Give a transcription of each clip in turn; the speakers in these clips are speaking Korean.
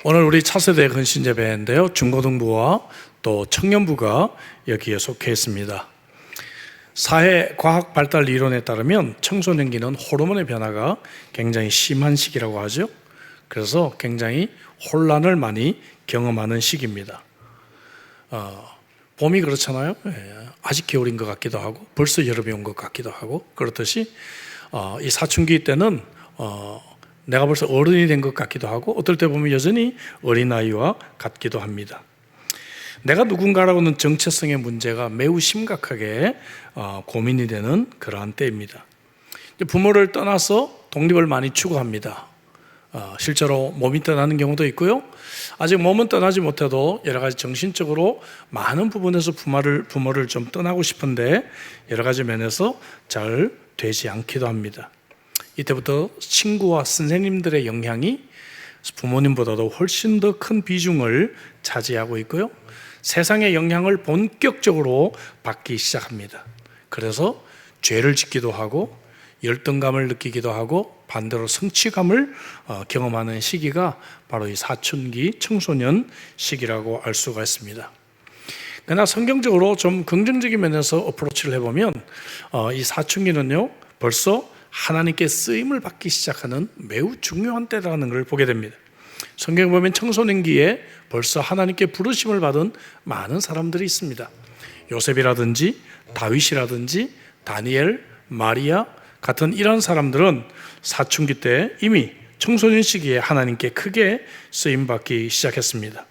오늘 우리 차세대 근신예배인데요, 중고등부와 또 청년부가 여기에 속해 있습니다. 사회 과학 발달 이론에 따르면 청소년기는 호르몬의 변화가 굉장히 심한 시기라고 하죠. 그래서 굉장히 혼란을 많이 경험하는 시기입니다. 봄이 그렇잖아요. 아직 겨울인 것 같기도 하고 벌써 여름이 온 것 같기도 하고, 그렇듯이 이 사춘기 때는 내가 벌써 어른이 된 것 같기도 하고, 어떨 때 보면 여전히 어린아이와 같기도 합니다. 내가 누군가라고는 정체성의 문제가 매우 심각하게 고민이 되는 그러한 때입니다. 부모를 떠나서 독립을 많이 추구합니다. 실제로 몸이 떠나는 경우도 있고요, 아직 몸은 떠나지 못해도 여러 가지 정신적으로 많은 부분에서 부모를 좀 떠나고 싶은데 여러 가지 면에서 잘 되지 않기도 합니다. 이때부터 친구와 선생님들의 영향이 부모님보다도 훨씬 더 큰 비중을 차지하고 있고요, 세상의 영향을 본격적으로 받기 시작합니다. 그래서 죄를 짓기도 하고 열등감을 느끼기도 하고 반대로 성취감을 경험하는 시기가 바로 이 사춘기 청소년 시기라고 알 수가 있습니다. 그러나 성경적으로 좀 긍정적인 면에서 어프로치를 해보면 이 사춘기는요, 벌써 하나님께 쓰임을 받기 시작하는 매우 중요한 때라는 걸 보게 됩니다. 성경에 보면 청소년기에 벌써 하나님께 부르심을 받은 많은 사람들이 있습니다. 요셉이라든지 다윗이라든지 다니엘, 마리아 같은 이런 사람들은 사춘기 때 이미 청소년 시기에 하나님께 크게 쓰임받기 시작했습니다.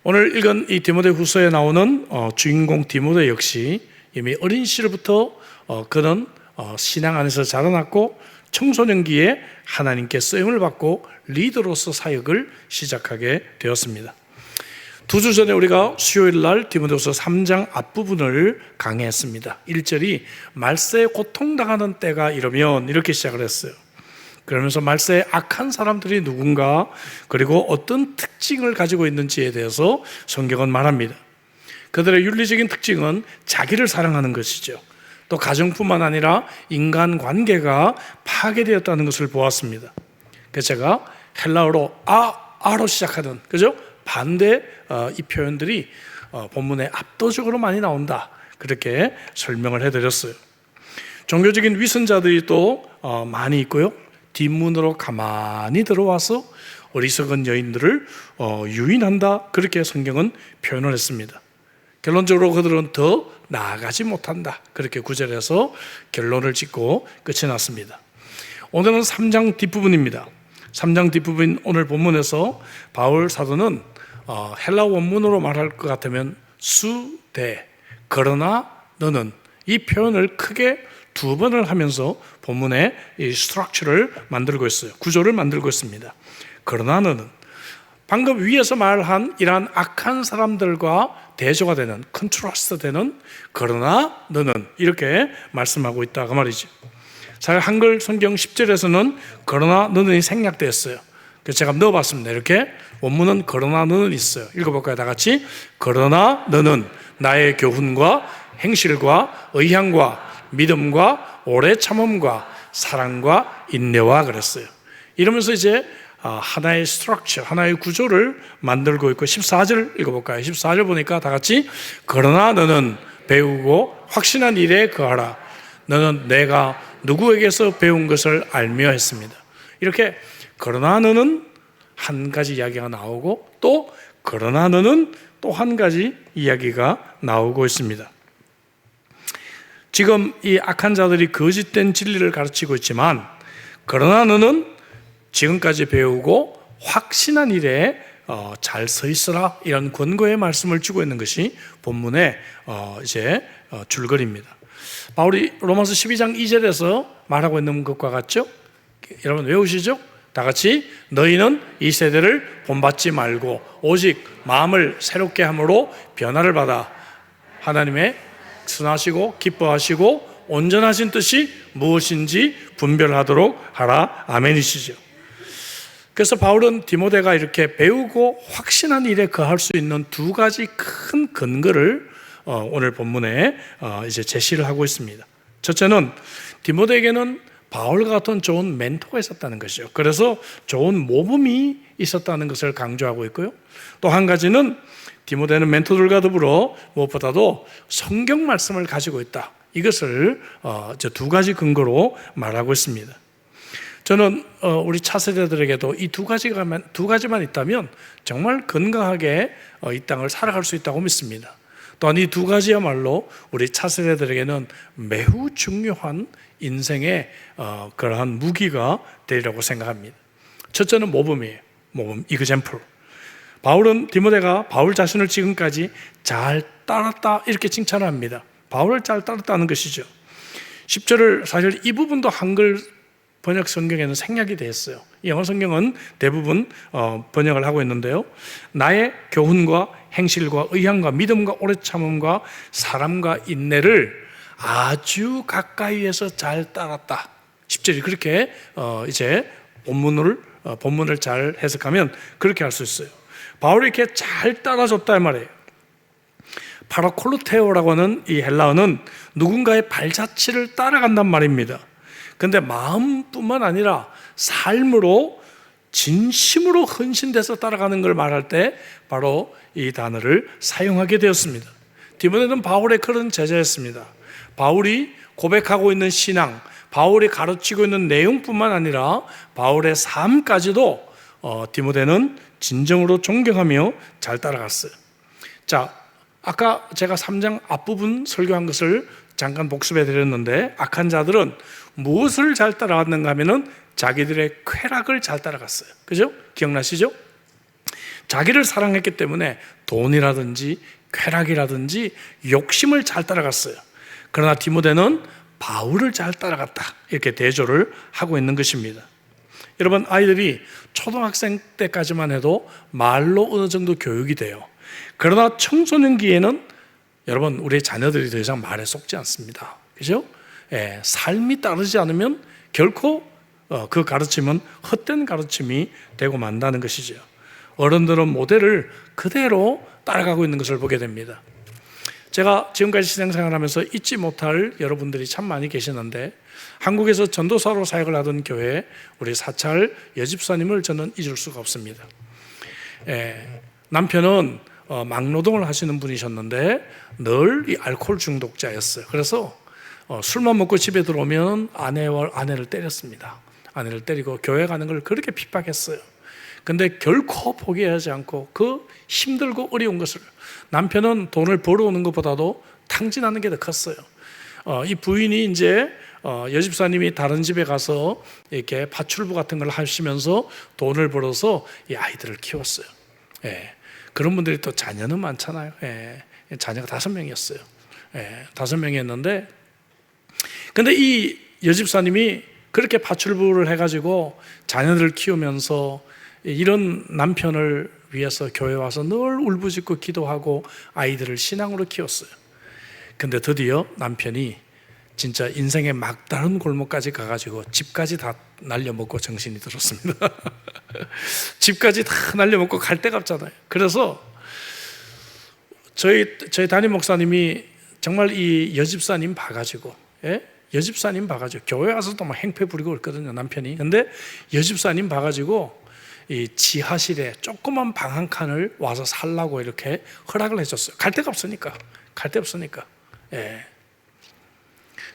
오늘 읽은 이 디모데후서에 나오는 주인공 디모데 역시 이미 어린 시절부터 그는 신앙 안에서 자라났고 청소년기에 하나님께 쓰임을 받고 리더로서 사역을 시작하게 되었습니다. 2주 전에 우리가 수요일 날 디모데후서 3장 앞부분을 강의했습니다. 1절이 말세에 고통당하는 때가 이르면, 이렇게 시작을 했어요. 그러면서 말세에 악한 사람들이 누군가, 그리고 어떤 특징을 가지고 있는지에 대해서 성경은 말합니다. 그들의 윤리적인 특징은 자기를 사랑하는 것이죠. 또 가정뿐만 아니라 인간관계가 파괴되었다는 것을 보았습니다. 그래서 제가 헬라어로 아로 시작하는, 그죠? 반대 이 표현들이 본문에 압도적으로 많이 나온다, 그렇게 설명을 해드렸어요. 종교적인 위선자들이 또 많이 있고요, 뒷문으로 가만히 들어와서 어리석은 여인들을 유인한다, 그렇게 성경은 표현을 했습니다. 결론적으로 그들은 더 나아가지 못한다, 그렇게 구절에서 결론을 짓고 끝이 났습니다. 오늘은 3장 뒷부분입니다. 3장 뒷부분, 오늘 본문에서 바울 사도는 헬라 원문으로 말할 것 같으면 수대, 그러나 너는, 이 표현을 크게 2번을 하면서 본문의 이 스트럭처를 만들고 있어요. 구조를 만들고 있습니다. 그러나 너는, 방금 위에서 말한 이러한 악한 사람들과 대조가 되는, 컨트라스트 되는 그러나 너는, 이렇게 말씀하고 있다, 그 말이죠. 사실 한글 성경 10절에서는 그러나 너는이 생략되었어요. 그래서 제가 넣어봤습니다. 이렇게 원문은 그러나 너는 있어요. 읽어볼까요? 다 같이. 그러나 너는 나의 교훈과 행실과 의향과 믿음과 오래 참음과 사랑과 인내와, 그랬어요. 이러면서 이제 하나의 스트럭처, 하나의 구조를 만들고 있고, 14절 읽어볼까요? 14절 보니까 다 같이 그러나 너는 배우고 확신한 일에 거하라. 너는 내가 누구에게서 배운 것을 알며 했습니다. 이렇게 그러나 너는 한 가지 이야기가 나오고, 또 그러나 너는 또 한 가지 이야기가 나오고 있습니다. 지금 이 악한 자들이 거짓된 진리를 가르치고 있지만, 그러나 너는 지금까지 배우고 확신한 일에 잘 서 있어라, 이런 권고의 말씀을 주고 있는 것이 본문의 이제 줄거리입니다. 바울이 로마서 12장 2절에서 말하고 있는 것과 같죠? 여러분 외우시죠? 다 같이. 너희는 이 세대를 본받지 말고 오직 마음을 새롭게 함으로 변화를 받아 하나님의 선하시고 기뻐하시고 온전하신 뜻이 무엇인지 분별하도록 하라. 아멘이시죠? 그래서 바울은 디모데가 이렇게 배우고 확신한 일에 거할 수 있는 2가지 큰 근거를 오늘 본문에 이제 제시를 하고 있습니다. 첫째는 디모데에게는 바울과 같은 좋은 멘토가 있었다는 것이죠. 그래서 좋은 모범이 있었다는 것을 강조하고 있고요. 또 한 가지는 디모데는 멘토들과 더불어 무엇보다도 성경 말씀을 가지고 있다. 이것을 저 두 가지 근거로 말하고 있습니다. 저는 우리 차세대들에게도 이 두 가지만 있다면 정말 건강하게 이 땅을 살아갈 수 있다고 믿습니다. 또한 이 두 가지야말로 우리 차세대들에게는 매우 중요한 인생의 그러한 무기가 되리라고 생각합니다. 첫째는 모범이에요. 모범, example. 바울은 디모데가 바울 자신을 지금까지 잘 따랐다 이렇게 칭찬을 합니다. 바울을 잘 따랐다는 것이죠. 10절을 사실 이 부분도 한글 번역 성경에는 생략이 되어 있어요. 영어 성경은 대부분 번역을 하고 있는데요. 나의 교훈과 행실과 의향과 믿음과 오래 참음과 사람과 인내를 아주 가까이에서 잘 따랐다. 10절이 그렇게 이제 본문을 잘 해석하면 그렇게 할 수 있어요. 바울이 이렇게 잘 따라줬다 말이에요. 파라콜루테오라고 하는 이 헬라어는 누군가의 발자취를 따라간단 말입니다. 근데 마음뿐만 아니라 삶으로 진심으로 헌신돼서 따라가는 걸 말할 때 바로 이 단어를 사용하게 되었습니다. 디모데는 바울의 그런 제자였습니다. 바울이 고백하고 있는 신앙, 바울이 가르치고 있는 내용뿐만 아니라 바울의 삶까지도 디모데는 진정으로 존경하며 잘 따라갔어요. 자, 아까 제가 3장 앞부분 설교한 것을 잠깐 복습해 드렸는데, 악한 자들은 무엇을 잘 따라갔는가 하면은 자기들의 쾌락을 잘 따라갔어요. 그죠? 기억나시죠? 자기를 사랑했기 때문에 돈이라든지 쾌락이라든지 욕심을 잘 따라갔어요. 그러나 디모데는 바울을 잘 따라갔다, 이렇게 대조를 하고 있는 것입니다. 여러분, 아이들이 초등학생 때까지만 해도 말로 어느 정도 교육이 돼요. 그러나 청소년기에는 여러분, 우리의 자녀들이 더 이상 말에 속지 않습니다. 그죠? 삶이 따르지 않으면 결코 그 가르침은 헛된 가르침이 되고 만다는 것이죠. 어른들은 모델을 그대로 따라가고 있는 것을 보게 됩니다. 제가 지금까지 신앙생활하면서 잊지 못할 여러분들이 참 많이 계시는데, 한국에서 전도사로 사역을 하던 교회 우리 사찰 여집사님을 저는 잊을 수가 없습니다. 남편은 막노동을 하시는 분이셨는데 늘 이 알코올 중독자였어요. 그래서 술만 먹고 집에 들어오면 아내를 때렸습니다. 아내를 때리고 교회 가는 걸 그렇게 핍박했어요. 근데 결코 포기하지 않고 그 힘들고 어려운 것을, 남편은 돈을 벌어오는 것보다도 탕진하는 게 더 컸어요. 이 부인이 이제 여집사님이 다른 집에 가서 이렇게 파출부 같은 걸 하시면서 돈을 벌어서 이 아이들을 키웠어요. 그런 분들이 또 자녀는 많잖아요. 자녀가 5명이었어요. 5명이었는데, 근데 이 여집사님이 그렇게 파출부를 해가지고 자녀들을 키우면서 이런 남편을 위해서 교회 와서 늘 울부짖고 기도하고 아이들을 신앙으로 키웠어요. 근데 드디어 남편이 진짜 인생의 막다른 골목까지 가가지고 집까지 다 날려먹고 정신이 들었습니다. 집까지 다 날려먹고 갈 데가 없잖아요. 그래서 저희 담임 목사님이 정말 이 여집사님 봐가지고, 여집사님 봐가지고 교회 와서도 막 행패 부리고 그랬거든요, 남편이. 근데 여집사님 봐가지고 이 지하실에 조그만 방 한 칸을 와서 살라고 이렇게 허락을 해줬어요. 갈 데가 없으니까.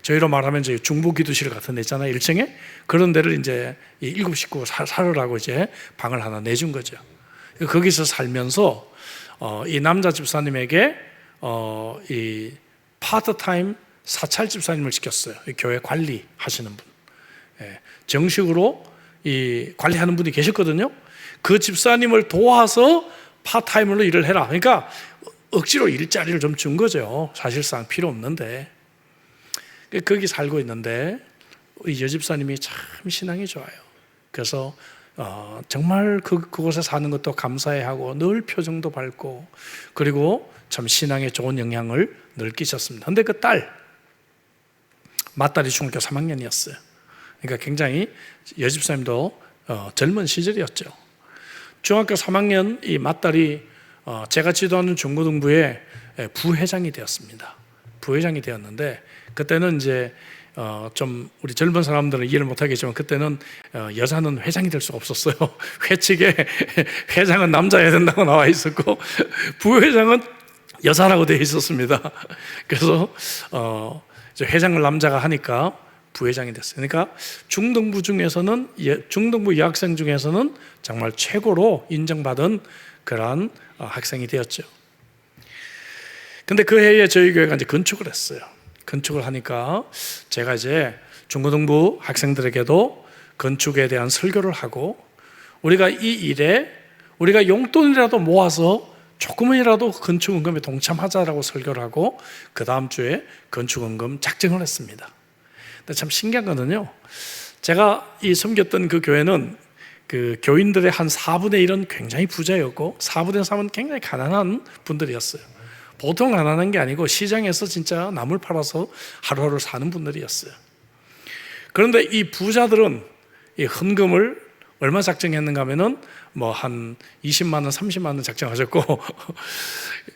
저희로 말하면 저희 중보기도실 같은 데 있잖아요, 1층에. 그런 데를 이제 7 식구 살으라고 이제 방을 하나 내준 거죠. 거기서 살면서 이 남자 집사님에게 이 파트타임 사찰 집사님을 시켰어요. 교회 관리하시는 분. 정식으로 이 관리하는 분이 계셨거든요. 그 집사님을 도와서 파트타임으로 일을 해라. 그러니까 억지로 일자리를 좀 준 거죠. 사실상 필요 없는데. 거기 살고 있는데 우리 여집사님이 참 신앙이 좋아요. 그래서 정말 그곳에 사는 것도 감사해하고 늘 표정도 밝고, 그리고 참 신앙에 좋은 영향을 늘 끼쳤습니다. 그런데 그 딸, 맏딸이 중학교 3학년이었어요. 그러니까 굉장히 여집사님도 젊은 시절이었죠. 중학교 3학년 이 맏딸이 제가 지도하는 중고등부의 부회장이 되었습니다. 부회장이 되었는데, 그때는 이제 좀 우리 젊은 사람들은 이해를 못하겠지만 그때는 여자는 회장이 될 수가 없었어요. 회칙에 회장은 남자여야 된다고 나와 있었고 부회장은 여자라고 되어 있었습니다. 그래서 이제 회장을 남자가 하니까 부회장이 됐어요. 그러니까 중등부 중에서는 중등부 여학생 중에서는 정말 최고로 인정받은 그러한 학생이 되었죠. 근데 그 해에 저희 교회가 이제 건축을 했어요. 건축을 하니까 제가 이제 중고등부 학생들에게도 건축에 대한 설교를 하고 우리가 이 일에 우리가 용돈이라도 모아서 조금이라도 건축원금에 동참하자라고 설교를 하고 그 다음 주에 건축원금 작정을 했습니다. 근데 참 신기한 거는요, 제가 이 섬겼던 그 교회는 그 교인들의 한 4분의 1은 굉장히 부자였고 4분의 3은 굉장히 가난한 분들이었어요. 보통 가난한 게 아니고 시장에서 진짜 나물 팔아서 하루하루 사는 분들이었어요. 그런데 이 부자들은 이 헌금을 얼마 작정했는가 하면은 뭐 한 20만 원, 30만 원 작정하셨고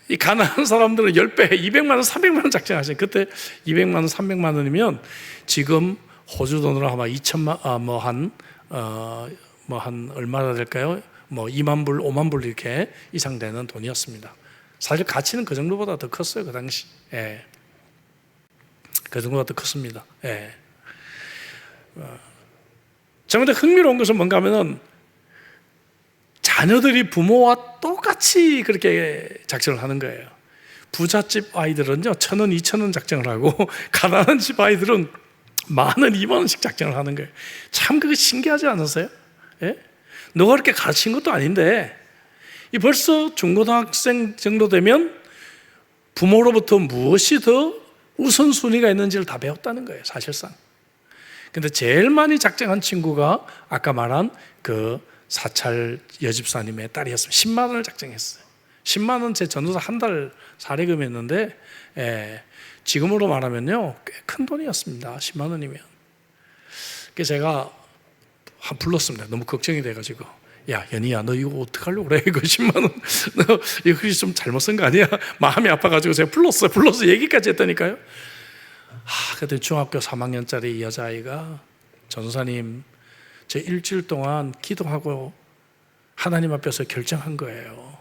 이 가난한 사람들은 10배, 200만 원, 300만 원 작정하셨어요. 그때 200만 원, 300만 원이면 지금 호주 돈으로 아마 2천만 한 얼마나 될까요? 뭐 2만 불, 5만 불 이렇게 이상 되는 돈이었습니다. 사실 가치는 그 정도보다 더 컸어요, 그 당시. 예. 그 정도보다 더 컸습니다. 예. 정말 흥미로운 것은 뭔가 하면은 자녀들이 부모와 똑같이 그렇게 작정을 하는 거예요. 부잣집 아이들은요, 1,000원, 2,000원 작정을 하고 가난한 집 아이들은 10,000원, 20,000원씩 작정을 하는 거예요. 참 그거 신기하지 않으세요? 예? 너가 그렇게 가르친 것도 아닌데 이 벌써 중고등학생 정도 되면 부모로부터 무엇이 더 우선순위가 있는지를 다 배웠다는 거예요, 사실상. 근데 제일 많이 작정한 친구가 아까 말한 그 사찰 여집사님의 딸이었어요. 10만 원을 작정했어요. 10만 원 제 전도사 한 달 사례금이었는데 지금으로 말하면요 꽤 큰 돈이었습니다. 10만 원이면. 그래서 제가 불렀습니다. 너무 걱정이 돼가지고, 야 연희야 너 이거 어떡하려고 그래? 이거 10만 원 너 이거 좀 잘못 쓴 거 아니야? 마음이 아파가지고 제가 불러서 얘기까지 했다니까요. 그때 중학교 3학년짜리 이 여자아이가, 전도사님 저 일주일 동안 기도하고 하나님 앞에서 결정한 거예요.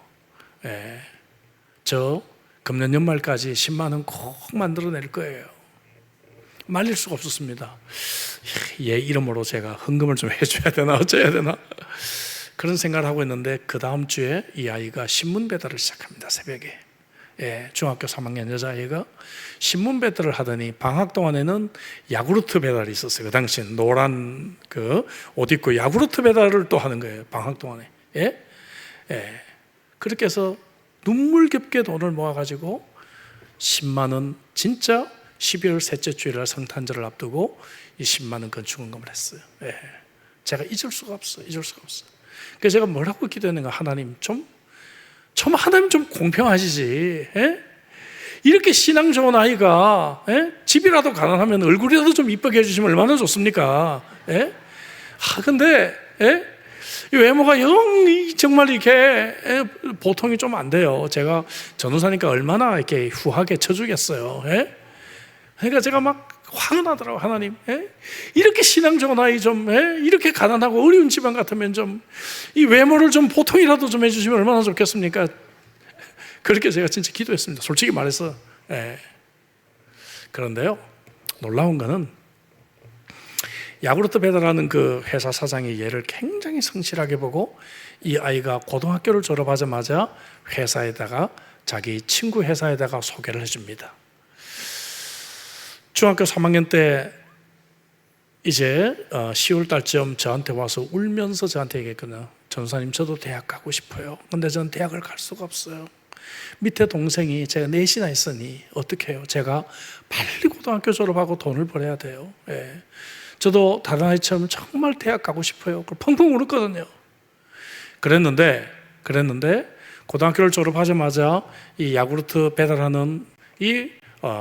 저 금년 연말까지 10만 원 꼭 만들어낼 거예요. 말릴 수가 없었습니다. 얘 이름으로 제가 헌금을 좀 해줘야 되나 어쩌야 되나 그런 생각을 하고 있는데 그 다음 주에 이 아이가 신문 배달을 시작합니다. 새벽에. 중학교 3학년 여자아이가 신문 배달을 하더니 방학 동안에는 야구르트 배달이 있었어요. 그 당시엔 노란 그 옷 입고 야구르트 배달을 또 하는 거예요. 방학 동안에. 그렇게 해서 눈물겹게 돈을 모아가지고 10만 원, 진짜 12월 셋째 주일날 성탄절을 앞두고 이 10만 원 건축원금을 했어요. 제가 잊을 수가 없어요. 그래서 제가 뭐라고 기도했는가, 하나님 하나님 좀 공평하시지. 이렇게 신앙 좋은 아이가 집이라도 가난하면 얼굴이라도 좀 이쁘게 해주시면 얼마나 좋습니까? 근데 이 외모가 영 정말 이렇게 보통이 좀 안 돼요. 제가 전도사니까 얼마나 이렇게 후하게 쳐주겠어요. 그러니까 제가 막 화가 나더라고요. 하나님, 이렇게 신앙 좋은 아이 좀, 이렇게 가난하고 어려운 집안 같으면 좀 이 외모를 좀 보통이라도 좀 해주시면 얼마나 좋겠습니까? 그렇게 제가 진짜 기도했습니다. 솔직히 말해서. 그런데요, 놀라운 거는 야구르트 배달하는 그 회사 사장이 얘를 굉장히 성실하게 보고 이 아이가 고등학교를 졸업하자마자 회사에다가 자기 친구 회사에다가 소개를 해줍니다. 중학교 3학년 때 이제 10월 달쯤 저한테 와서 울면서 저한테 얘기했거든요. 전도사님 저도 대학 가고 싶어요. 근데 저는 대학을 갈 수가 없어요. 밑에 동생이 제가 넷이나 있으니 어떻게 해요? 제가 빨리 고등학교 졸업하고 돈을 벌어야 돼요. 저도 다른 아이처럼 정말 대학 가고 싶어요. 펑펑 울었거든요. 그랬는데 고등학교를 졸업하자마자 이 야구르트 배달하는 이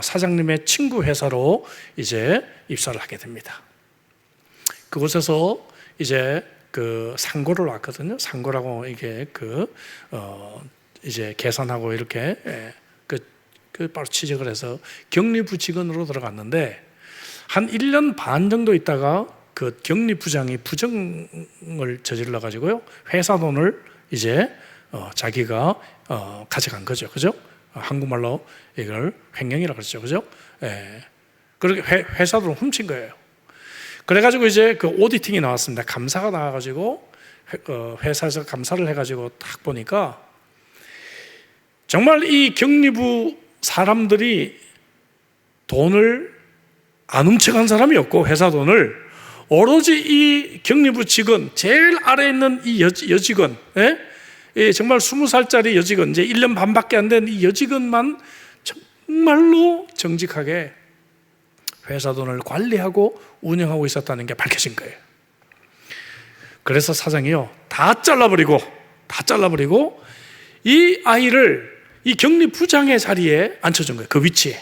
사장님의 친구 회사로 이제 입사를 하게 됩니다. 그곳에서 이제 그 상고를 왔거든요. 상고라고 이게 이제 계산하고 이렇게 바로 취직을 해서 격리부 직원으로 들어갔는데 한 1년 반 정도 있다가 그 격리부장이 부정을 저질러 가지고요, 회사 돈을 이제 자기가 가져간 거죠. 그죠? 한국말로 이걸 횡령이라고 그러죠. 그죠? 예. 그렇게 회사 돈을 훔친 거예요. 그래가지고 이제 그 오디팅이 나왔습니다. 감사가 나와가지고 회사에서 감사를 해가지고 딱 보니까 정말 이 격리부 사람들이 돈을 안 훔쳐간 사람이 없고, 회사 돈을 오로지 이 격리부 직원, 제일 아래에 있는 이 여직원, 예, 정말 20살짜리 여직원, 이제 1년 반밖에 안 된 이 여직원만 정말로 정직하게 회사 돈을 관리하고 운영하고 있었다는 게 밝혀진 거예요. 그래서 사장이요, 다 잘라버리고 이 아이를 이 격리부장의 자리에 앉혀준 거예요. 그 위치에.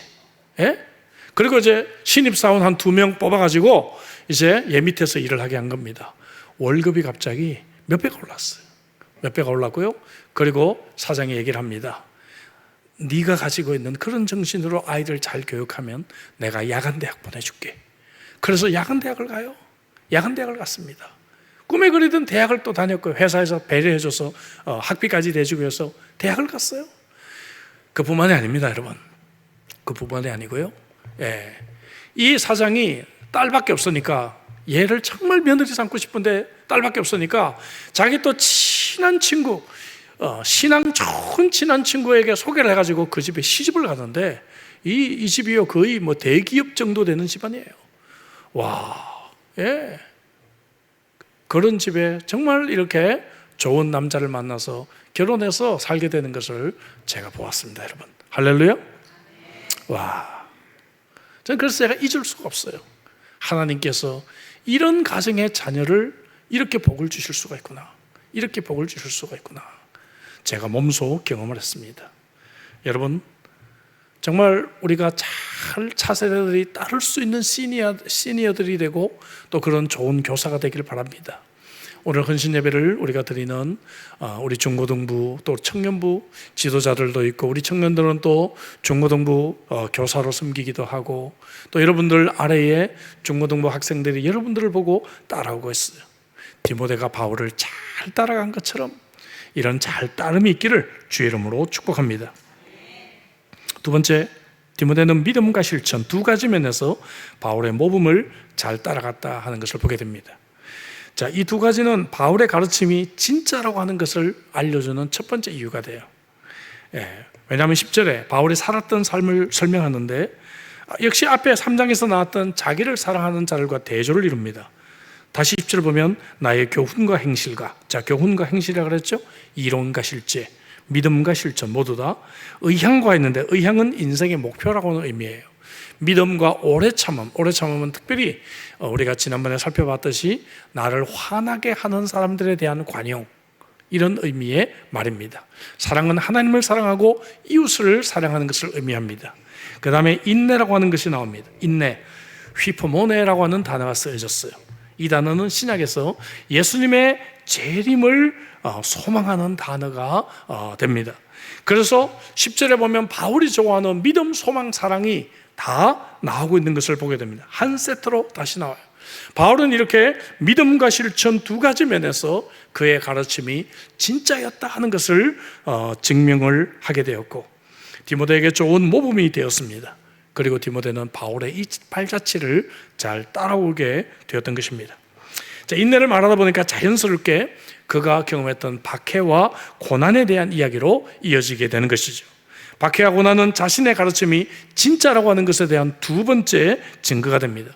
예? 그리고 이제 신입사원 한 2명 뽑아가지고 이제 얘 밑에서 일을 하게 한 겁니다. 월급이 갑자기 몇 배가 올랐어요. 몇 배가 올랐고요. 그리고 사장이 얘기를 합니다. 네가 가지고 있는 그런 정신으로 아이들 잘 교육하면 내가 야간대학 보내줄게. 그래서 야간대학을 가요. 야간대학을 갔습니다. 꿈에 그리던 대학을 또 다녔고요. 회사에서 배려해줘서 학비까지 내주고 해서 대학을 갔어요. 그뿐만이 아닙니다, 여러분. 그뿐만이 아니고요, 예, 이 사장이 딸밖에 없으니까, 얘를 정말 며느리 삼고 싶은데 딸밖에 없으니까 자기 또 친한 친구, 신앙 좋은 친한 친구에게 소개를 해가지고 그 집에 시집을 가는데, 이 집이요 거의 뭐 대기업 정도 되는 집안이에요. 와, 예, 그런 집에 정말 이렇게 좋은 남자를 만나서 결혼해서 살게 되는 것을 제가 보았습니다, 여러분. 할렐루야. 와, 저는 그래서 제가 잊을 수가 없어요. 하나님께서 이런 가정의 자녀를 이렇게 복을 주실 수가 있구나, 이렇게 복을 주실 수가 있구나, 제가 몸소 경험을 했습니다. 여러분, 정말 우리가 잘 차세대들이 따를 수 있는 시니어들이 되고 또 그런 좋은 교사가 되길 바랍니다. 오늘 헌신 예배를 우리가 드리는 우리 중고등부 또 청년부 지도자들도 있고, 우리 청년들은 또 중고등부 교사로 섬기기도 하고, 또 여러분들 아래에 중고등부 학생들이 여러분들을 보고 따라오고 있어요. 디모데가 바울을 잘 따라간 것처럼 이런 잘 따름이 있기를 주의 이름으로 축복합니다. 두 번째, 디모데는 믿음과 실천, 두 가지 면에서 바울의 모범을 잘 따라갔다 하는 것을 보게 됩니다. 자, 이 두 가지는 바울의 가르침이 진짜라고 하는 것을 알려주는 첫 번째 이유가 돼요. 예, 왜냐하면 10절에 바울이 살았던 삶을 설명하는데, 역시 앞에 3장에서 나왔던 자기를 사랑하는 자들과 대조를 이룹니다. 다시 10절을 보면 나의 교훈과 행실과, 자, 교훈과 행실이라고 그랬죠? 이론과 실제, 믿음과 실천 모두 다 의향과 했는데, 의향은 인생의 목표라고 하는 의미예요. 믿음과 오래 참음은 특별히 우리가 지난번에 살펴봤듯이 나를 화나게 하는 사람들에 대한 관용, 이런 의미의 말입니다. 사랑은 하나님을 사랑하고 이웃을 사랑하는 것을 의미합니다. 그 다음에 인내라고 하는 것이 나옵니다. 인내, 휘포모네라고 하는 단어가 쓰여졌어요. 이 단어는 신약에서 예수님의 재림을 소망하는 단어가 됩니다. 그래서 10절에 보면 바울이 좋아하는 믿음, 소망, 사랑이 다 나오고 있는 것을 보게 됩니다. 한 세트로 다시 나와요. 바울은 이렇게 믿음과 실천 두 가지 면에서 그의 가르침이 진짜였다 하는 것을 증명을 하게 되었고, 디모데에게 좋은 모범이 되었습니다. 그리고 디모데는 바울의 이 발자취를 잘 따라오게 되었던 것입니다. 자, 인내를 말하다 보니까 자연스럽게 그가 경험했던 박해와 고난에 대한 이야기로 이어지게 되는 것이죠. 박해와 고난은 자신의 가르침이 진짜라고 하는 것에 대한 두 번째 증거가 됩니다.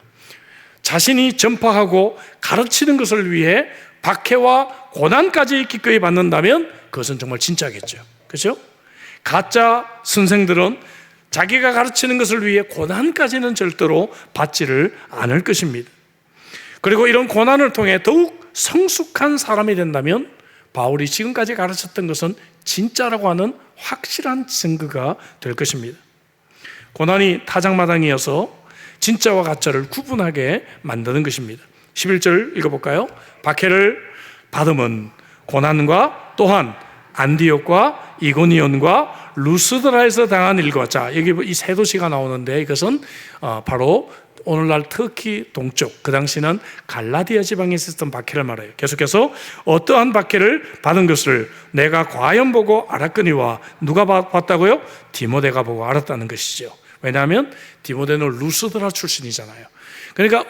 자신이 전파하고 가르치는 것을 위해 박해와 고난까지 기꺼이 받는다면 그것은 정말 진짜겠죠. 그렇죠? 가짜 선생들은 자기가 가르치는 것을 위해 고난까지는 절대로 받지를 않을 것입니다. 그리고 이런 고난을 통해 더욱 성숙한 사람이 된다면 바울이 지금까지 가르쳤던 것은 진짜라고 하는 확실한 증거가 될 것입니다. 고난이 타작마당이어서 진짜와 가짜를 구분하게 만드는 것입니다. 11절 읽어볼까요? 박해를 받음은 고난과 또한 안디옥과 이고니온과 루스드라에서 당한 일과, 자, 여기 이 세 도시가 나오는데 이것은 바로 오늘날 터키 동쪽, 그 당시는 갈라디아 지방에 있었던 박해를 말해요. 계속해서 어떠한 박해를 받은 것을 내가 과연 보고 알았거니와, 누가 봤다고요? 디모데가 보고 알았다는 것이죠. 왜냐하면 디모데는 루스드라 출신이잖아요. 그러니까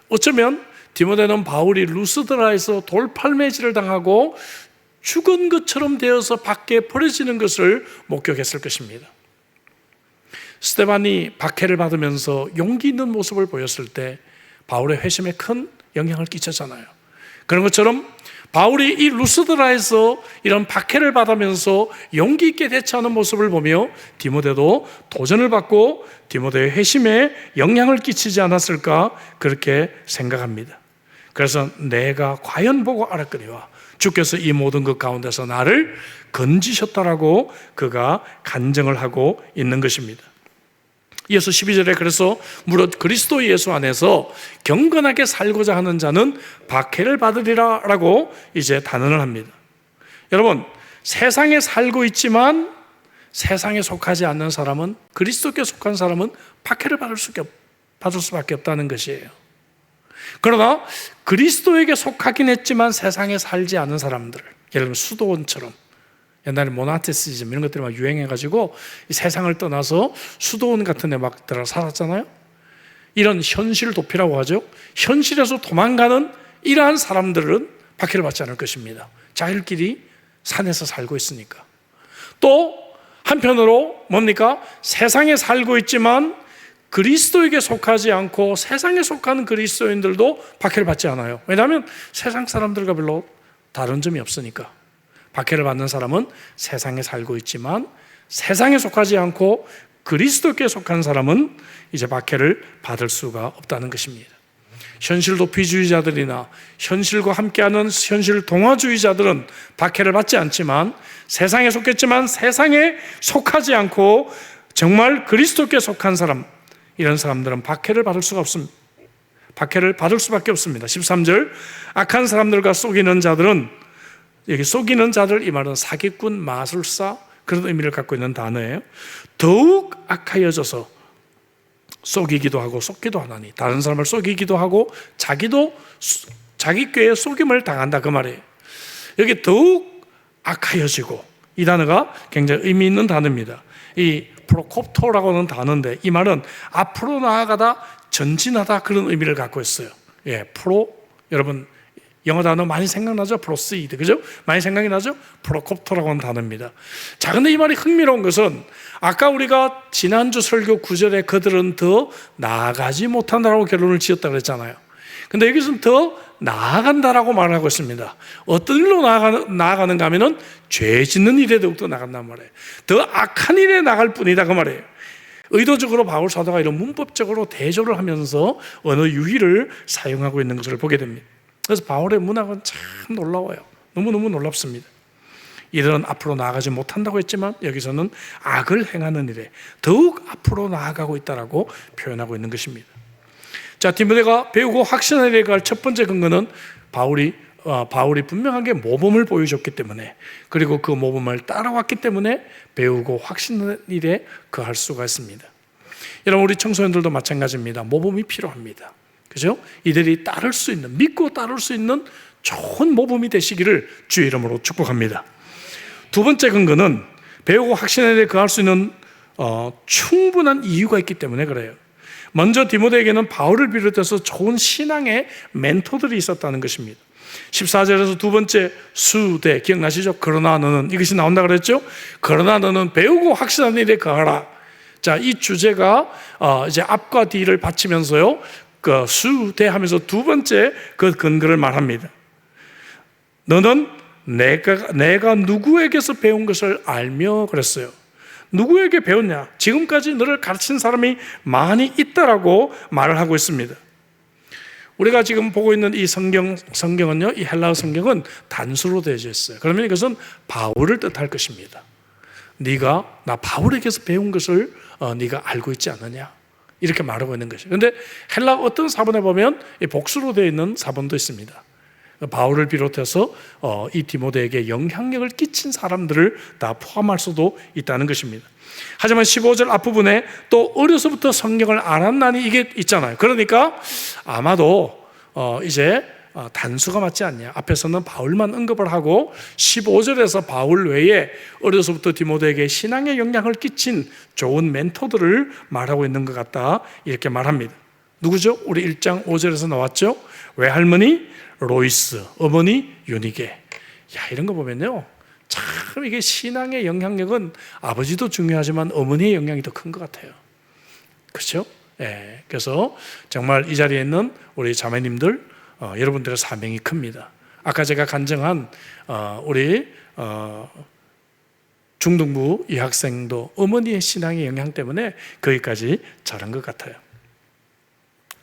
어쩌면 디모데는 바울이 루스드라에서 돌팔매질을 당하고 죽은 것처럼 되어서 밖에 버려지는 것을 목격했을 것입니다. 스데반이 박해를 받으면서 용기 있는 모습을 보였을 때 바울의 회심에 큰 영향을 끼쳤잖아요. 그런 것처럼 바울이 이 루스드라에서 이런 박해를 받으면서 용기 있게 대처하는 모습을 보며 디모데도 도전을 받고 디모데의 회심에 영향을 끼치지 않았을까, 그렇게 생각합니다. 그래서 내가 과연 보고 알았거니와 주께서 이 모든 것 가운데서 나를 건지셨다라고 그가 간증을 하고 있는 것입니다. 이어서 12절에 그래서 무릇 그리스도 예수 안에서 경건하게 살고자 하는 자는 박해를 받으리라 라고 이제 단언을 합니다. 여러분, 세상에 살고 있지만 세상에 속하지 않는 사람은, 그리스도께 속한 사람은 박해를 받을 수밖에 없다는 것이에요. 그러나 그리스도에게 속하긴 했지만 세상에 살지 않은 사람들, 예를 들면 수도원처럼, 옛날에 모나스티시즘 이런 것들이 막 유행해가지고 세상을 떠나서 수도원 같은 데 막 들어 살았잖아요. 이런 현실 도피라고 하죠. 현실에서 도망가는 이러한 사람들은 박해를 받지 않을 것입니다. 자기들끼리 산에서 살고 있으니까. 또 한편으로 뭡니까? 세상에 살고 있지만 그리스도에게 속하지 않고 세상에 속하는 그리스도인들도 박해를 받지 않아요. 왜냐하면 세상 사람들과 별로 다른 점이 없으니까. 박해를 받는 사람은 세상에 살고 있지만 세상에 속하지 않고 그리스도께 속한 사람은 이제 박해를 받을 수가 없다는 것입니다. 현실 도피주의자들이나 현실과 함께하는 현실 동화주의자들은 박해를 받지 않지만, 세상에 속했지만 세상에 속하지 않고 정말 그리스도께 속한 사람, 이런 사람들은 박해를 받을 수가 없습니다. 박해를 받을 수밖에 없습니다. 13절, 악한 사람들과 속이는 자들은, 여기 속이는 자들, 이 말은 사기꾼, 마술사, 그런 의미를 갖고 있는 단어예요. 더욱 악하여져서 속이기도 하고 속기도 하나니, 다른 사람을 속이기도 하고 자기도 자기 꾀에 속임을 당한다, 그 말이에요. 여기 더욱 악하여지고, 이 단어가 굉장히 의미 있는 단어입니다. 이 프로콥토라고 하는 단어인데, 이 말은 앞으로 나아가다, 전진하다, 그런 의미를 갖고 있어요. 여러분 영어 단어 많이 생각나죠? proceed, 그죠? 많이 생각이 나죠? 프로콥토라고 하는 단어입니다. 자, 근데 이 말이 흥미로운 것은, 아까 우리가 지난주 설교 9절에 그들은 더 나아가지 못한다라고 결론을 지었다고 그랬잖아요. 근데 여기서는 더 나아간다라고 말을 하고 있습니다. 어떤 일로 나아가는가 하면은 죄 짓는 일에 더욱더 나간단 말이에요. 더 악한 일에 나갈 뿐이다, 그 말이에요. 의도적으로 바울 사도가 이런 문법적으로 대조를 하면서 언어 유희를 사용하고 있는 것을 보게 됩니다. 그래서 바울의 문학은 참 놀라워요. 너무너무 놀랍습니다. 이들은 앞으로 나아가지 못한다고 했지만 여기서는 악을 행하는 일에 더욱 앞으로 나아가고 있다라고 표현하고 있는 것입니다. 자, 디모데가 배우고 확신하는 일에 갈 첫 번째 근거는 바울이 분명하게 모범을 보여줬기 때문에, 그리고 그 모범을 따라왔기 때문에 배우고 확신하는 일에 거할 수가 있습니다. 여러분, 우리 청소년들도 마찬가지입니다. 모범이 필요합니다. 그죠? 이들이 따를 수 있는, 믿고 따를 수 있는 좋은 모범이 되시기를 주의 이름으로 축복합니다. 두 번째 근거는 배우고 확신하는 일에 거할 수 있는 충분한 이유가 있기 때문에 그래요. 먼저 디모데에게는 바울을 비롯해서 좋은 신앙의 멘토들이 있었다는 것입니다. 14절에서 두 번째 수대 기억나시죠? 그러나 너는, 이것이 나온다 그랬죠? 그러나 너는 배우고 확신하는 일에 거하라. 자, 이 주제가 이제 앞과 뒤를 받치면서요, 그 수대하면서 두 번째 그 근거를 말합니다. 너는 내가 누구에게서 배운 것을 알며 그랬어요. 누구에게 배웠냐? 지금까지 너를 가르친 사람이 많이 있다라고 말을 하고 있습니다. 우리가 지금 보고 있는 이 성경은요, 이 헬라어 성경은 단수로 되어져 있어요. 그러면 이것은 바울을 뜻할 것입니다. 네가 나 바울에게서 배운 것을 네가 알고 있지 않느냐, 이렇게 말하고 있는 것이에요. 그런데 헬라 어떤 사본에 보면 복수로 되어 있는 사본도 있습니다. 바울을 비롯해서 이 디모데에게 영향력을 끼친 사람들을 다 포함할 수도 있다는 것입니다. 하지만 15절 앞부분에 또 어려서부터 성경을 알았나니 이게 있잖아요. 그러니까 아마도 이제 단수가 맞지 않냐. 앞에서는 바울만 언급을 하고 15절에서 바울 외에 어려서부터 디모데에게 신앙의 영향을 끼친 좋은 멘토들을 말하고 있는 것 같다, 이렇게 말합니다. 누구죠? 우리 1장 5절에서 나왔죠. 외할머니 로이스, 어머니 유니게. 야, 이런 거 보면요, 참 이게 신앙의 영향력은 아버지도 중요하지만 어머니의 영향이 더 큰 것 같아요. 그렇죠? 예, 그래서 정말 이 자리에 있는 우리 자매님들, 여러분들의 사명이 큽니다. 아까 제가 간증한 우리 중등부 이 학생도 어머니의 신앙의 영향 때문에 거기까지 자란 것 같아요.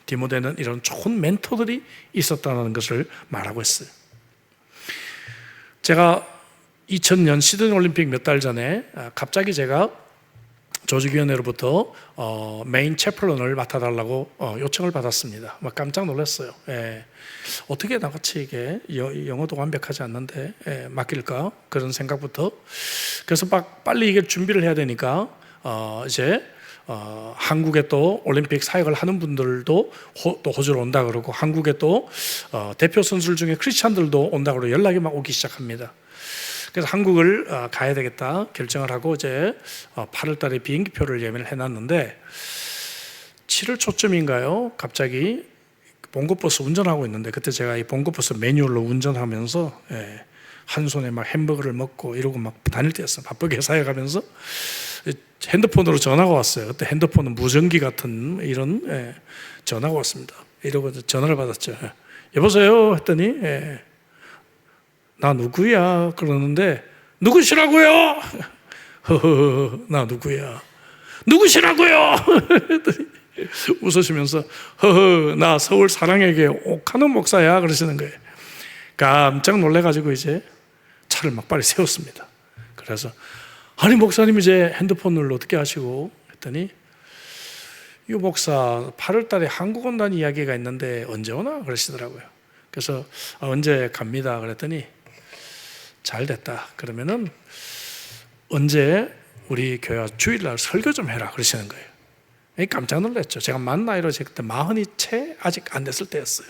디모데는 이런 좋은 멘토들이 있었다는 것을 말하고 있어요. 제가 2000년 시드니 올림픽 몇 달 전에 갑자기 제가 조직위원회로부터 메인 채플런을 맡아달라고 요청을 받았습니다. 막 깜짝 놀랐어요. 예. 어떻게 나같이 이게 영어도 완벽하지 않는데 맡길까, 그런 생각부터. 그래서 막 빨리 이게 준비를 해야 되니까 이제 한국에 또 올림픽 사역을 하는 분들도 또 호주로 온다 그러고, 한국에 또 대표 선수들 중에 크리스찬들도 온다 그러고 연락이 막 오기 시작합니다. 그래서 한국을 가야 되겠다 결정을 하고 이제 8월 달에 비행기표를 예매를 해놨는데 7월 초쯤인가요? 갑자기 봉고버스 운전하고 있는데, 그때 제가 이 봉고버스 매뉴얼로 운전하면서 한 손에 막 햄버거를 먹고 이러고 막 다닐 때였어요. 바쁘게 사역하면서 핸드폰으로 전화가 왔어요. 그때 핸드폰은 무전기 같은 이런 전화가 왔습니다. 이러고 전화를 받았죠. 여보세요? 했더니 나 누구야? 그러는데, 누구시라고요? 허허, 나 누구야? 누구시라고요? 웃으시면서 허허, 나 서울 사랑에게 옥하는 목사야, 그러시는 거예요. 깜짝 놀래가지고 이제 차를 막 빨리 세웠습니다. 그래서 아니 목사님 이제 핸드폰을 어떻게 하시고 했더니, 이 목사 8월 달에 한국 온다는 이야기가 있는데 언제 오나 그러시더라고요. 그래서 언제 갑니다 그랬더니, 잘 됐다. 그러면은 언제 우리 교회 주일날 설교 좀 해라 그러시는 거예요. 깜짝 놀랐죠. 제가 만 나이로 제가 그때 40이 채 아직 안 됐을 때였어요.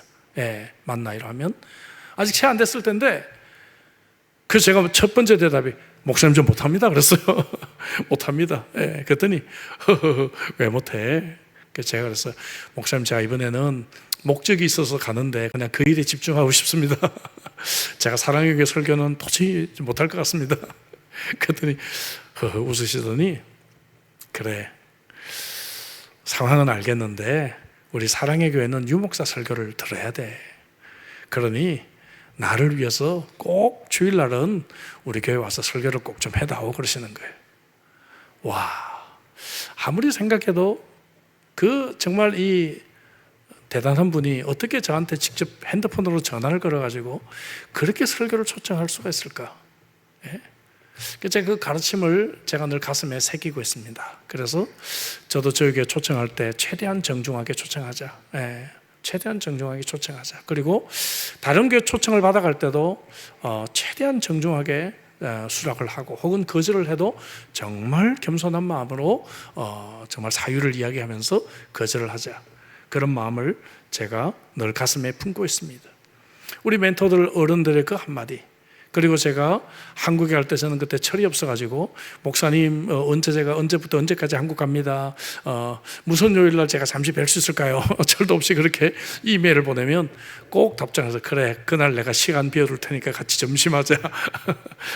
만 나이로 하면 아직 채 안 됐을 때인데, 그래서 제가 첫 번째 대답이 목사님 좀 못합니다 그랬어요. 못합니다. 그랬더니 왜 못해? 그래서 제가 그랬어요. 목사님, 제가 이번에는 목적이 있어서 가는데 그냥 그 일에 집중하고 싶습니다. 제가 사랑의 교회 설교는 도저히 못할 것 같습니다. 그랬더니 웃으시더니, 그래, 상황은 알겠는데 우리 사랑의 교회는 유목사 설교를 들어야 돼. 그러니 나를 위해서 꼭 주일날은 우리 교회 와서 설교를 꼭 좀 해다오 그러시는 거예요. 와, 아무리 생각해도 그 정말 이 대단한 분이 어떻게 저한테 직접 핸드폰으로 전화를 걸어가지고 그렇게 설교를 초청할 수가 있을까? 제가 그 가르침을 제가 늘 가슴에 새기고 있습니다. 그래서 저도 저희 교회 초청할 때 최대한 정중하게 초청하자. 최대한 정중하게 초청하자. 그리고 다른 교회 초청을 받아갈 때도 최대한 정중하게 수락을 하고, 혹은 거절을 해도 정말 겸손한 마음으로 정말 사유를 이야기하면서 거절을 하자. 그런 마음을 제가 늘 가슴에 품고 있습니다. 우리 멘토들 어른들의 그 한마디, 그리고 제가 한국에 갈 때 저는 그때 철이 없어가지고, 목사님 언제부터 언제까지 한국 갑니다. 무슨 요일날 제가 잠시 뵐 수 있을까요? 철도 없이 그렇게 이메일을 보내면 꼭 답장해서, 그래, 그날 내가 시간 비워둘 테니까 같이 점심하자.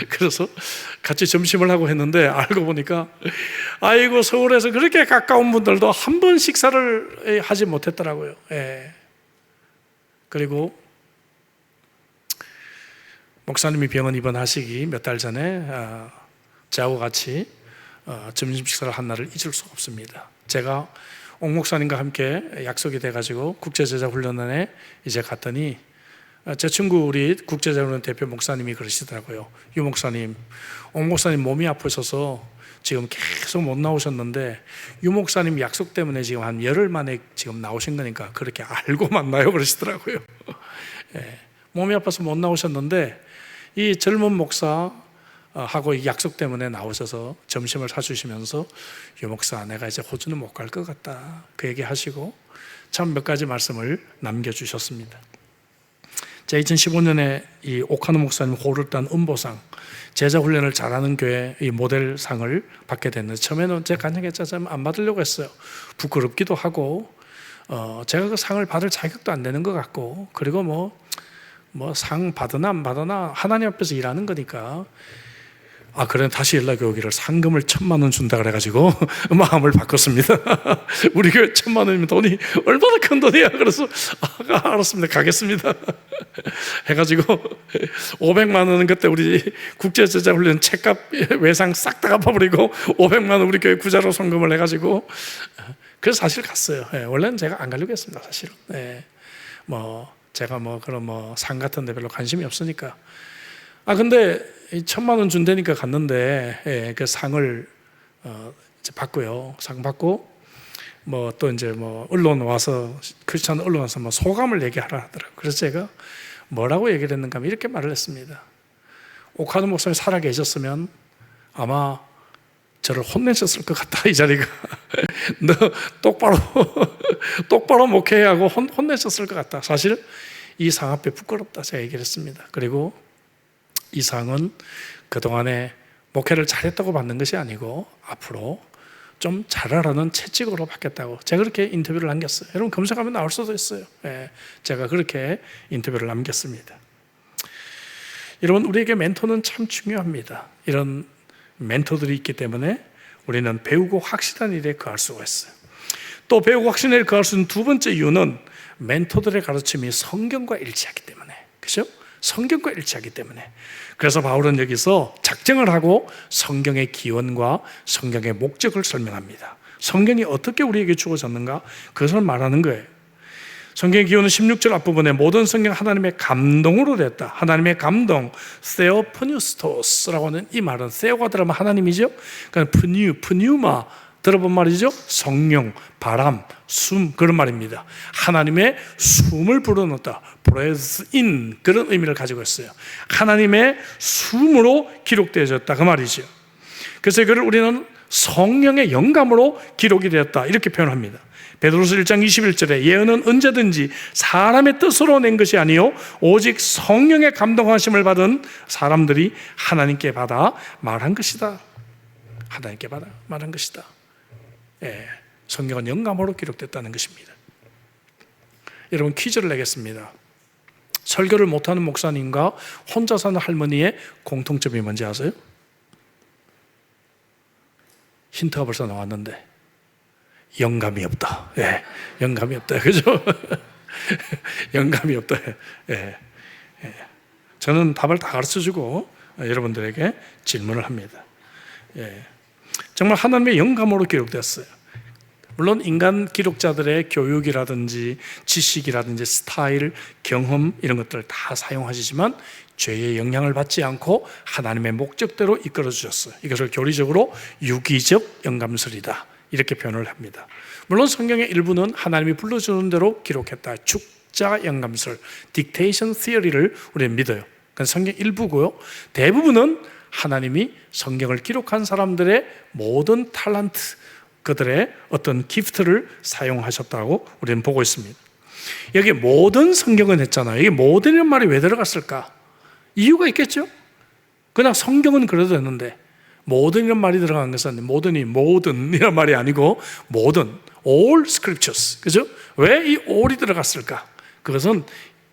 그래서 같이 점심을 하고 했는데, 알고 보니까 아이고, 서울에서 그렇게 가까운 분들도 한 번 식사를 하지 못했더라고요. 그리고 목사님이 병원 입원하시기 몇 달 전에 저하고 같이 점심 식사를 한 날을 잊을 수가 없습니다. 제가 옥 목사님과 함께 약속이 돼가지고 국제제자훈련원에 이제 갔더니 제 친구 우리 국제제자훈련 대표 목사님이 그러시더라고요. 유 목사님, 옥 목사님 몸이 아프셔서 지금 계속 못 나오셨는데 유 목사님 약속 때문에 지금 한 열흘 만에 지금 나오신 거니까 그렇게 알고 만나요 그러시더라고요. 몸이 아파서 못 나오셨는데 이 젊은 목사하고 약속 때문에 나오셔서 점심을 사주시면서 유 목사, 내가 이제 호주는 못 갈 것 같다, 그 얘기 하시고 참 몇 가지 말씀을 남겨주셨습니다. 제가 2015년에 이 오카노 목사님 호를 딴 음보상, 제자 훈련을 잘하는 교회 이 모델상을 받게 됐는데, 처음에는 제가 간증에 짜자면 안 받으려고 했어요. 부끄럽기도 하고, 제가 그 상을 받을 자격도 안 되는 것 같고, 그리고 뭐 상 받으나 안 받으나 하나님 앞에서 일하는 거니까, 그래 다시 연락이 오기를 상금을 1,000만 원 준다 그래가지고 마음을 바꿨습니다. 우리 교회 1,000만 원이면 돈이 얼마나 큰 돈이야. 그래서 알았습니다, 가겠습니다 해가지고 500만 원은 그때 우리 국제제자훈련 책값 외상 싹 다 갚아버리고 500만 원 우리 교회 구자로 송금을 해가지고, 그래서 사실 갔어요. 원래는 제가 안 가려고 했습니다, 사실은. 제가 그런 상 같은 데 별로 관심이 없으니까. 근데 1,000만 원 준다니까 갔는데, 그 상을 이제 받고요. 상 받고 또 이제 언론 와서, 크리스찬 언론 와서 소감을 얘기하라 하더라고요. 그래서 제가 뭐라고 얘기를 했는가 하면 이렇게 말을 했습니다. 오카노 목사님 살아 계셨으면 아마 저를 혼내셨을 것 같다, 이 자리가. 너 똑바로 목회해야 하고 혼내셨을 것 같다. 사실 이 상 앞에 부끄럽다, 제가 얘기를 했습니다. 그리고 이 상은 그동안에 목회를 잘했다고 받는 것이 아니고 앞으로 좀 잘하라는 채찍으로 받겠다고, 제가 그렇게 인터뷰를 남겼어요. 여러분 검색하면 나올 수도 있어요. 제가 그렇게 인터뷰를 남겼습니다. 여러분, 우리에게 멘토는 참 중요합니다. 이런 멘토들이 있기 때문에 우리는 배우고 확실한 일에 거할 수가 있어요. 또 배우고 확실한 일에 거할 수 있는 두 번째 이유는 멘토들의 가르침이 성경과 일치하기 때문에, 그렇죠? 성경과 일치하기 때문에. 그래서 바울은 여기서 작정을 하고 성경의 기원과 성경의 목적을 설명합니다. 성경이 어떻게 우리에게 주어졌는가, 그것을 말하는 거예요. 성경의 기원은 16절 앞부분에 모든 성경 하나님의 감동으로 됐다. 하나님의 감동, 세오프뉴스토스라고 하는 이 말은, 세오가 들어가면 하나님이죠. 그러니까 푸뉴마 들어본 말이죠. 성령, 바람, 숨, 그런 말입니다. 하나님의 숨을 불어넣었다, breathe in, 그런 의미를 가지고 있어요. 하나님의 숨으로 기록되어졌다, 그 말이죠. 그래서 이걸 우리는 성령의 영감으로 기록이 되었다, 이렇게 표현합니다. 베드로서 1장 21절에 예언은 언제든지 사람의 뜻으로 낸 것이 아니요 오직 성령의 감동하심을 받은 사람들이 하나님께 받아 말한 것이다. 하나님께 받아 말한 것이다. 성경은 영감으로 기록됐다는 것입니다. 여러분, 퀴즈를 내겠습니다. 설교를 못하는 목사님과 혼자 사는 할머니의 공통점이 뭔지 아세요? 힌트가 벌써 나왔는데, 영감이 없다. 영감이 없다. 그죠? 영감이 없다. 저는 답을 다 가르쳐주고 여러분들에게 질문을 합니다. 정말 하나님의 영감으로 기록됐어요. 물론 인간 기록자들의 교육이라든지 지식이라든지 스타일, 경험, 이런 것들을 다 사용하시지만 죄의 영향을 받지 않고 하나님의 목적대로 이끌어 주셨어요. 이것을 교리적으로 유기적 영감설이다, 이렇게 표현을 합니다. 물론 성경의 일부는 하나님이 불러주는 대로 기록했다, 축자 영감설, 딕테이션 티어리를 우리는 믿어요. 그건 성경 일부고요. 대부분은 하나님이 성경을 기록한 사람들의 모든 탤런트, 그들의 어떤 기프트를 사용하셨다고 우리는 보고 있습니다. 여기 모든 성경은 했잖아요. 여기 모든이라는 말이 왜 들어갔을까? 이유가 있겠죠? 그냥 성경은 그래도 됐는데 모든이라는 말이 들어간 것은 모든이 모든이라는 말이 아니고 모든, all scriptures, 그죠? 왜 이 all이 들어갔을까? 그것은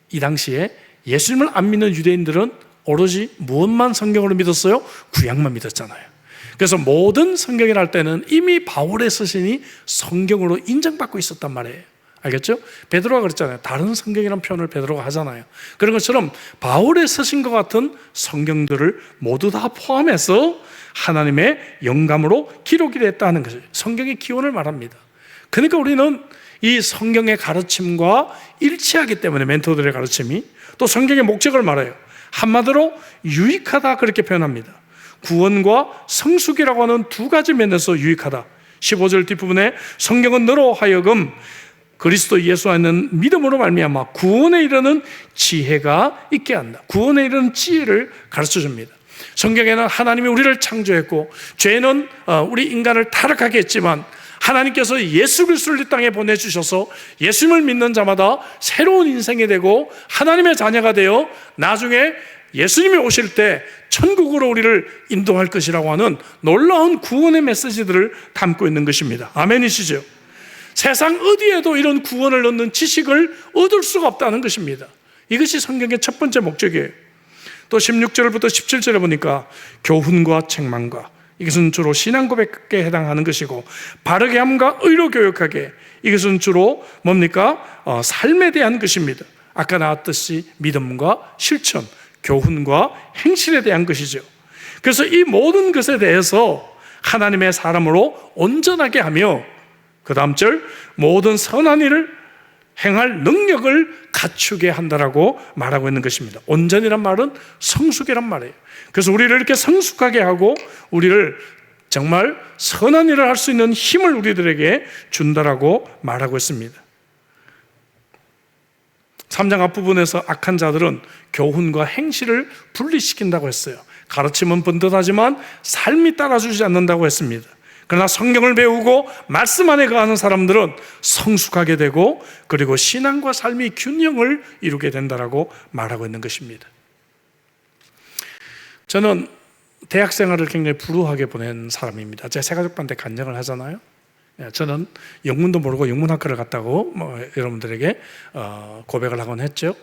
이 당시에 예수님을 안 믿는 유대인들은 오로지 무엇만 성경으로 믿었어요? 구약만 믿었잖아요. 그래서 모든 성경이라 할 때는 이미 바울의 서신이 성경으로 인정받고 있었단 말이에요. 알겠죠? 베드로가 그랬잖아요. 다른 성경이라는 표현을 베드로가 하잖아요. 그런 것처럼 바울의 서신과 같은 성경들을 모두 다 포함해서 하나님의 영감으로 기록이 됐다는 것을, 성경의 기원을 말합니다. 그러니까 우리는 이 성경의 가르침과 일치하기 때문에 멘토들의 가르침이, 또 성경의 목적을 말해요. 한마디로 유익하다, 그렇게 표현합니다. 구원과 성숙이라고 하는 두 가지 면에서 유익하다. 15절 뒷부분에 성경은 너로 하여금 그리스도 예수 안에 믿음으로 말미암아 구원에 이르는 지혜가 있게 한다. 구원에 이르는 지혜를 가르쳐 줍니다. 성경에는 하나님이 우리를 창조했고 죄는 우리 인간을 타락하게 했지만 하나님께서 예수 그리스도를 이 땅에 보내주셔서 예수님을 믿는 자마다 새로운 인생이 되고 하나님의 자녀가 되어 나중에 예수님이 오실 때 천국으로 우리를 인도할 것이라고 하는 놀라운 구원의 메시지들을 담고 있는 것입니다. 아멘이시죠? 세상 어디에도 이런 구원을 얻는 지식을 얻을 수가 없다는 것입니다. 이것이 성경의 첫 번째 목적이에요. 또 16절부터 17절에 보니까 교훈과 책망과, 이것은 주로 신앙 고백에 해당하는 것이고, 바르게 함과 의로 교육하게, 이것은 주로 뭡니까? 삶에 대한 것입니다. 아까 나왔듯이 믿음과 실천, 교훈과 행실에 대한 것이죠. 그래서 이 모든 것에 대해서 하나님의 사람으로 온전하게 하며, 그 다음 절, 모든 선한 일을 행할 능력을 갖추게 한다라고 말하고 있는 것입니다. 온전이란 말은 성숙이란 말이에요. 그래서 우리를 이렇게 성숙하게 하고 우리를 정말 선한 일을 할 수 있는 힘을 우리들에게 준다라고 말하고 있습니다. 3장 앞부분에서 악한 자들은 교훈과 행실을 분리시킨다고 했어요. 가르침은 번듯하지만 삶이 따라주지 않는다고 했습니다. 그러나 성경을 배우고 말씀 안에 거하는 사람들은 성숙하게 되고, 그리고 신앙과 삶이 균형을 이루게 된다라고 말하고 있는 것입니다. 저는 대학 생활을 굉장히 불우하게 보낸 사람입니다. 제가 새가족반대 간증을 하잖아요. 저는 영문도 모르고 영문학과를 갔다고 여러분들에게 고백을 하곤 했죠.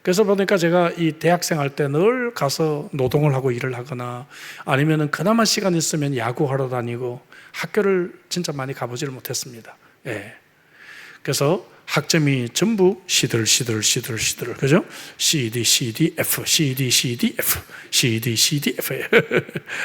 그래서 보니까 제가 이 대학생 할 때 늘 가서 노동을 하고 일을 하거나 아니면은 그나마 시간 있으면 야구하러 다니고 학교를 진짜 많이 가보지를 못했습니다. 그래서 학점이 전부 시들, 그죠? C, D, C, D, F, C, D, C, D, F, C, D, C, D, F예요.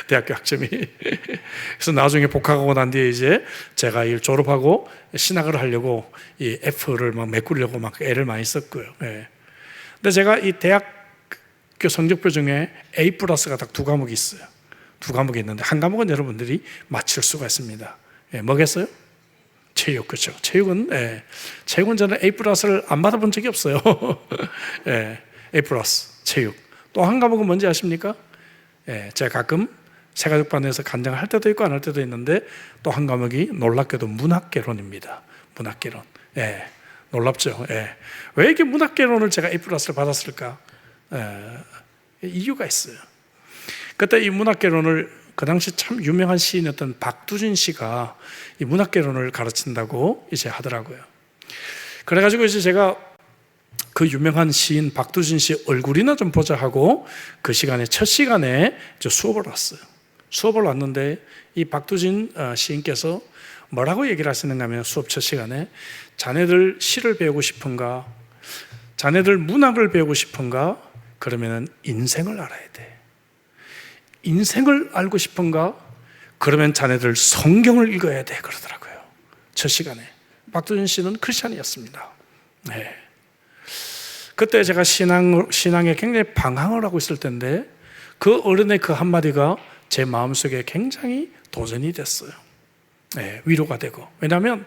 대학교 학점이. 그래서 나중에 복학하고 난 뒤에 이제 제가 일 졸업하고 신학을 하려고 이 F를 막 메꾸려고 막 애를 많이 썼고요. 근데 제가 이 대학교 성적표 중에 A 플러스가 딱 2과목이 있어요. 2과목이 있는데 한 과목은 여러분들이 맞출 수가 있습니다. 뭐겠어요? 체육, 그렇죠? 체육은 저는 A 플러스를 안 받아본 적이 없어요. A 플러스, 체육. 또 한 과목은 뭔지 아십니까? 제가 가끔 새가족반에서 간증을 할 때도 있고 안 할 때도 있는데, 또 한 과목이 놀랍게도 문학개론입니다. 문학개론. 놀랍죠? 왜 이렇게 문학개론을 제가 A 플러스를 받았을까? 이유가 있어요. 그때 이 문학개론을 그 당시 참 유명한 시인이었던 박두진 씨가 이 문학개론을 가르친다고 이제 하더라고요. 그래가지고 이제 제가 그 유명한 시인 박두진 씨 얼굴이나 좀 보자 하고 그 시간에 첫 시간에 수업을 왔어요. 수업을 왔는데 이 박두진 시인께서 뭐라고 얘기를 하시는가 하면, 수업 첫 시간에 자네들 시를 배우고 싶은가? 자네들 문학을 배우고 싶은가? 그러면 인생을 알아야 돼. 인생을 알고 싶은가? 그러면 자네들 성경을 읽어야 돼. 그러더라고요. 첫 시간에. 박두진 씨는 크리스찬이었습니다. 그때 제가 신앙에 굉장히 방황을 하고 있을 텐데 그 어른의 그 한마디가 제 마음속에 굉장히 도전이 됐어요. 위로가 되고. 왜냐하면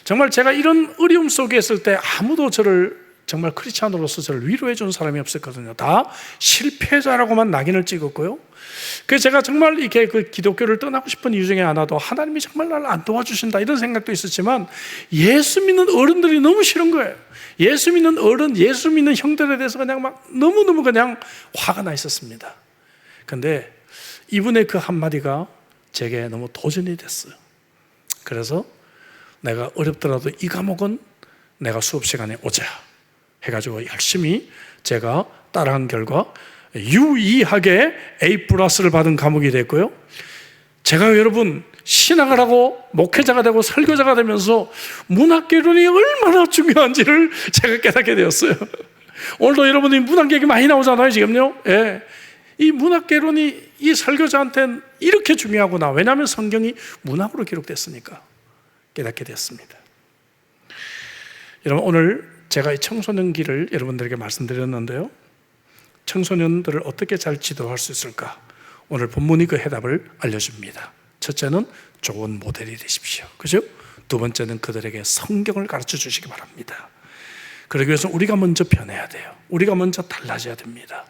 정말 제가 이런 어려움 속에 있을 때 아무도 저를 정말 크리스찬으로서 저를 위로해 준 사람이 없었거든요. 다 실패자라고만 낙인을 찍었고요. 그래서 제가 정말 이렇게 그 기독교를 떠나고 싶은 이유 중에 하나도 하나님이 정말 나를 안 도와주신다 이런 생각도 있었지만, 예수 믿는 어른들이 너무 싫은 거예요. 예수 믿는 어른, 예수 믿는 형들에 대해서 그냥 막 너무너무 그냥 화가 나 있었습니다. 근데 이분의 그 한마디가 제게 너무 도전이 됐어요. 그래서 내가 어렵더라도 이 과목은 내가 수업 시간에 오자 해가지고 열심히 제가 따라한 결과 유의하게 A 플러스를 받은 과목이 됐고요. 제가 여러분 신학을 하고 목회자가 되고 설교자가 되면서 문학개론이 얼마나 중요한지를 제가 깨닫게 되었어요. 오늘도 여러분이 문학 얘기 많이 나오잖아요, 지금요. 이 문학개론이 이 설교자한테는 이렇게 중요하구나. 왜냐하면 성경이 문학으로 기록됐으니까 깨닫게 됐습니다. 여러분, 오늘 제가 이 청소년기를 여러분들에게 말씀드렸는데요, 청소년들을 어떻게 잘 지도할 수 있을까? 오늘 본문이 그 해답을 알려줍니다. 첫째는 좋은 모델이 되십시오. 그죠? 두 번째는 그들에게 성경을 가르쳐 주시기 바랍니다. 그러기 위해서 우리가 먼저 변해야 돼요. 우리가 먼저 달라져야 됩니다.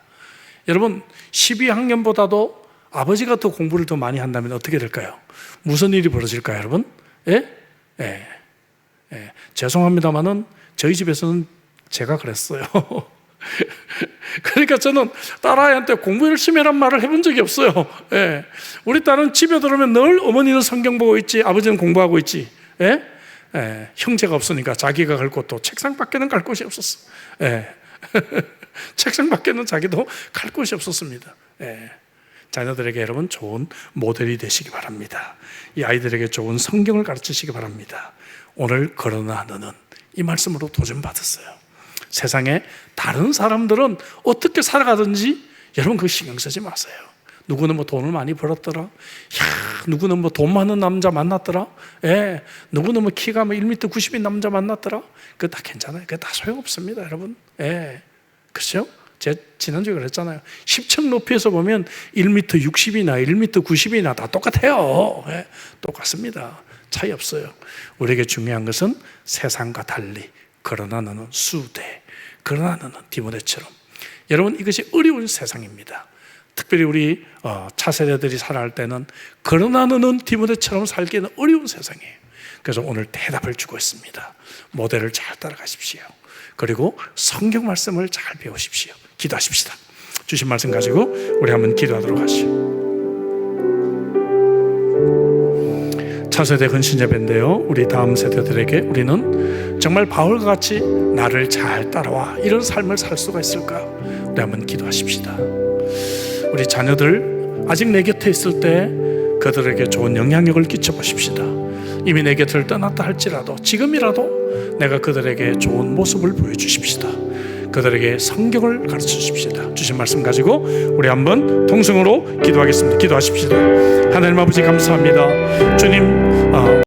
여러분 12학년보다도 아버지가 더 공부를 더 많이 한다면 어떻게 될까요? 무슨 일이 벌어질까요, 여러분? 예? 예. 예. 죄송합니다만은 저희 집에서는 제가 그랬어요. 그러니까 저는 딸아이한테 공부 열심히 해란 말을 해본 적이 없어요. 예. 우리 딸은 집에 들어오면 늘 어머니는 성경 보고 있지, 아버지는 공부하고 있지. 예? 예. 형제가 없으니까 자기가 갈 곳도 책상 밖에는 갈 곳이 없었어. 예. 책상 밖에는 자기도 갈 곳이 없었습니다. 예. 자녀들에게 여러분 좋은 모델이 되시기 바랍니다. 이 아이들에게 좋은 성경을 가르치시기 바랍니다. 오늘 그러나 너는 이 말씀으로 도전받았어요. 세상에 다른 사람들은 어떻게 살아가든지 여러분 그거 신경 쓰지 마세요. 누구는 뭐 돈을 많이 벌었더라. 누구는 뭐 돈 많은 남자 만났더라. 예, 누구는 뭐 키가 뭐 1m 90인 남자 만났더라. 그거 다 괜찮아요. 그거 다 소용없습니다, 여러분. 예, 그렇죠? 제가 지난주에 그랬잖아요. 10층 높이에서 보면 1m 60이나 1m 90이나 다 똑같아요. 예, 똑같습니다. 차이 없어요. 우리에게 중요한 것은 세상과 달리 그러나 너는 수대, 그러나 너는 디모데처럼. 여러분 이것이 어려운 세상입니다. 특별히 우리 차세대들이 살아갈 때는 그러나 너는 디모데처럼 살기에는 어려운 세상이에요. 그래서 오늘 대답을 주고 있습니다. 모델을 잘 따라가십시오. 그리고 성경 말씀을 잘 배우십시오. 기도하십시다. 주신 말씀 가지고 우리 한번 기도하도록 하시죠. 차세대 근신예배인데요, 우리 다음 세대들에게 우리는 정말 바울과 같이 나를 잘 따라와 이런 삶을 살 수가 있을까? 우리 한번 기도하십시다. 우리 자녀들 아직 내 곁에 있을 때 그들에게 좋은 영향력을 끼쳐보십시다. 이미 내 곁을 떠났다 할지라도 지금이라도 내가 그들에게 좋은 모습을 보여주십시다. 그들에게 성경을 가르쳐 주십시다. 주신 말씀 가지고 우리 한번 통성으로 기도하겠습니다. 기도하십시다. 하나님 아버지 감사합니다. 주님